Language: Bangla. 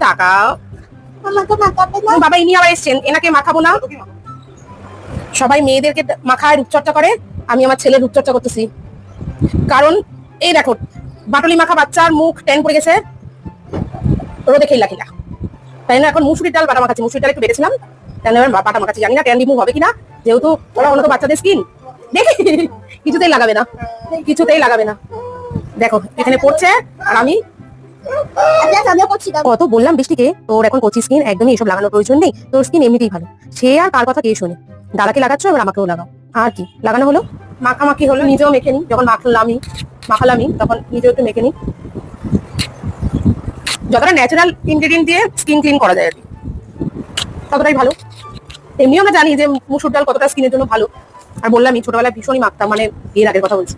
তাকাও। বাবা ইনি আবার এসছেন, এনাকে মাখাবো না। সবাই মেয়েদেরকে মাখায় রূপচর্চা করে, আমি আমার ছেলের রূপচর্চা করতেছি। কারণ এই দেখো, বাটলি মাখা বাচ্চার মুখ ট্যান পড়ে গেছে রোদে খেলা খেলা, তাই না? এখন মুসুরির ডাল বাটা মাখাচ্ছি, মুসুরির ডাল একটু বেটেছিলাম, তাই না? বাটা মাখাচ্ছি, জানি না ট্যান রিমুভ হবে কিনা, যেহেতু ওরা অন্য তো বাচ্চাদের স্কিন, দেখি কিছুতেই লাগাবে না, কিছুতেই লাগাবে না। দেখো এখানে পড়ছে আর আমি কত বললাম বৃষ্টিকে, তোর এখন কচি স্কিন, একদমই এসব লাগানোর প্রয়োজন নেই, তোর স্কিন এমনিতেই ভালো। সে আর কার কথা কে শোনে, দাদাকে লাগাচ্ছ এবার আমাকেও লাগাও। আর কি লাগানো হলো, মাখামাখি হলো, নিজেও মেখে নি, যখন মাখালামি তখন নিজেও একটু মেখে নি। যতটা ন্যাচারাল ইনগ্রেডিয়েন্ট দিয়ে স্কিন ক্লিন করা যায় আর কি, ততটাই ভালো। এমনিও আমরা জানি যে মুসুর ডাল কতটা স্কিনের জন্য ভালো। আর বললামই ছোটবেলায় ভীষণই মাখতাম, মানে এর আগের কথা বলছি।